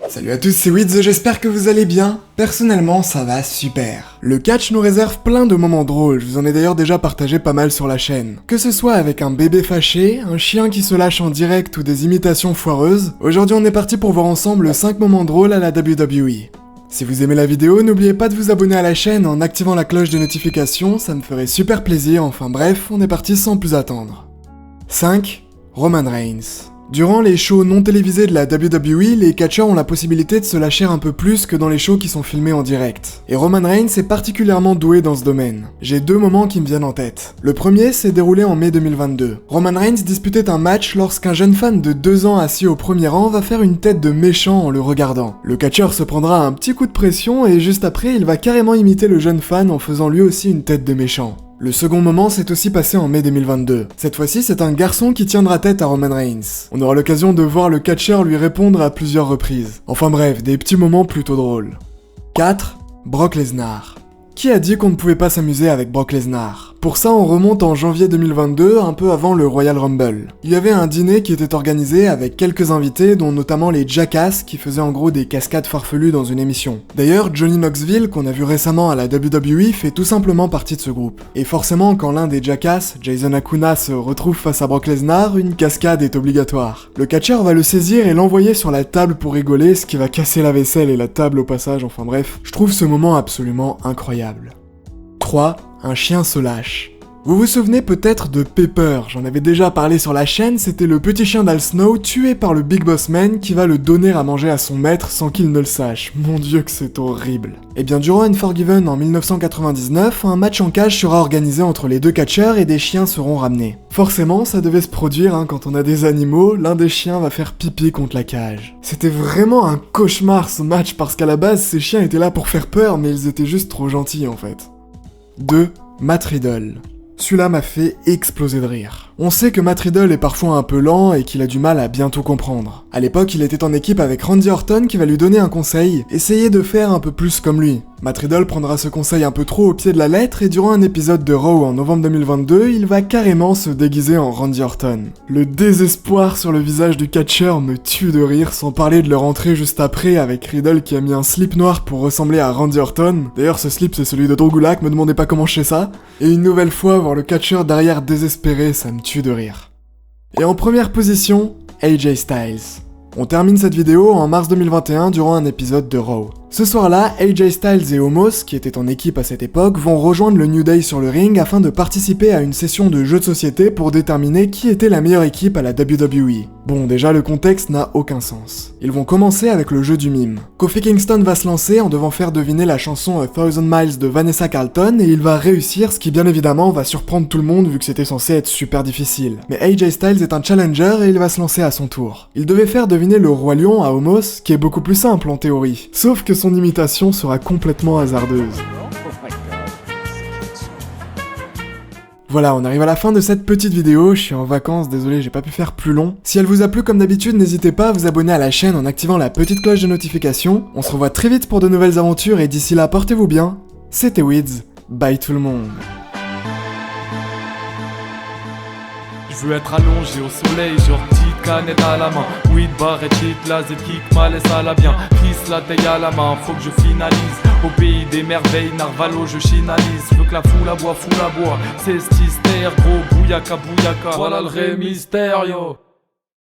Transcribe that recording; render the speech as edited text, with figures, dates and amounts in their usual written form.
Salut à tous, c'est Wiz, j'espère que vous allez bien. Personnellement, ça va super. Le catch nous réserve plein de moments drôles, je vous en ai d'ailleurs déjà partagé pas mal sur la chaîne. Que ce soit avec un bébé fâché, un chien qui se lâche en direct ou des imitations foireuses, aujourd'hui on est parti pour voir ensemble 5 moments drôles à la WWE. Si vous aimez la vidéo, n'oubliez pas de vous abonner à la chaîne en activant la cloche de notification, ça me ferait super plaisir, enfin bref, on est parti sans plus attendre. 5. Roman Reigns. Durant les shows non télévisés de la WWE, les catcheurs ont la possibilité de se lâcher un peu plus que dans les shows qui sont filmés en direct. Et Roman Reigns est particulièrement doué dans ce domaine. J'ai 2 moments qui me viennent en tête. Le premier s'est déroulé en mai 2022. Roman Reigns disputait un match lorsqu'un jeune fan de 2 ans assis au premier rang va faire une tête de méchant en le regardant. Le catcheur se prendra un petit coup de pression et juste après, il va carrément imiter le jeune fan en faisant lui aussi une tête de méchant. Le second moment s'est aussi passé en mai 2022. Cette fois-ci, c'est un garçon qui tiendra tête à Roman Reigns. On aura l'occasion de voir le catcheur lui répondre à plusieurs reprises. Enfin bref, des petits moments plutôt drôles. 4. Brock Lesnar. Qui a dit qu'on ne pouvait pas s'amuser avec Brock Lesnar ? Pour ça, on remonte en janvier 2022, un peu avant le Royal Rumble. Il y avait un dîner qui était organisé avec quelques invités, dont notamment les Jackass, qui faisaient en gros des cascades farfelues dans une émission. D'ailleurs, Johnny Knoxville, qu'on a vu récemment à la WWE, fait tout simplement partie de ce groupe. Et forcément, quand l'un des Jackass, Jason Acuna, se retrouve face à Brock Lesnar, une cascade est obligatoire. Le catcheur va le saisir et l'envoyer sur la table pour rigoler, ce qui va casser la vaisselle et la table au passage, enfin bref. Je trouve ce moment absolument incroyable. 3. Un chien se lâche. Vous vous souvenez peut-être de Pepper, j'en avais déjà parlé sur la chaîne, c'était le petit chien d'Al Snow tué par le Big Boss Man qui va le donner à manger à son maître sans qu'il ne le sache. Mon dieu que c'est horrible. Et bien durant Unforgiven en 1999, un match en cage sera organisé entre les deux catcheurs et des chiens seront ramenés. Forcément, ça devait se produire, quand on a des animaux, l'un des chiens va faire pipi contre la cage. C'était vraiment un cauchemar ce match parce qu'à la base, ces chiens étaient là pour faire peur mais ils étaient juste trop gentils en fait. 2. Matt Riddle. Celui-là m'a fait exploser de rire. On sait que Matt Riddle est parfois un peu lent et qu'il a du mal à bien tout comprendre. À l'époque, il était en équipe avec Randy Orton qui va lui donner un conseil, essayer de faire un peu plus comme lui. Matt Riddle prendra ce conseil un peu trop au pied de la lettre et durant un épisode de Raw en novembre 2022, il va carrément se déguiser en Randy Orton. Le désespoir sur le visage du catcheur me tue de rire, sans parler de leur entrée juste après avec Riddle qui a mis un slip noir pour ressembler à Randy Orton. D'ailleurs, ce slip c'est celui de Drew Gulak, me demandez pas comment je sais ça. Et une nouvelle fois, voir le catcheur derrière désespéré, ça me tue de rire. Et en première position, AJ Styles. On termine cette vidéo en mars 2021 durant un épisode de Raw. Ce soir-là, AJ Styles et Omos, qui étaient en équipe à cette époque, vont rejoindre le New Day sur le ring afin de participer à une session de jeu de société pour déterminer qui était la meilleure équipe à la WWE. Bon, déjà le contexte n'a aucun sens. Ils vont commencer avec le jeu du mime. Kofi Kingston va se lancer en devant faire deviner la chanson A Thousand Miles de Vanessa Carlton et il va réussir, ce qui bien évidemment va surprendre tout le monde vu que c'était censé être super difficile. Mais AJ Styles est un challenger et il va se lancer à son tour. Il devait faire deviner le Roi Lion à Omos, qui est beaucoup plus simple en théorie. Sauf que son imitation sera complètement hasardeuse. Voilà, on arrive à la fin de cette petite vidéo, je suis en vacances, désolé j'ai pas pu faire plus long. Si elle vous a plu comme d'habitude, n'hésitez pas à vous abonner à la chaîne en activant la petite cloche de notification. On se revoit très vite pour de nouvelles aventures et d'ici là, portez-vous bien. C'était Wiz, bye tout le monde. Je veux être allongé au soleil, genre petite canette à la main. Weed bar et cheat, la kick, malaise à la bien. Kiss la taille à la main, faut que je finalise. Au pays des merveilles, Narvalo je chinalise. Veux que la foule aboie, c'est stystère, gros bouyaka bouyaka. Voilà le vrai mystère yo.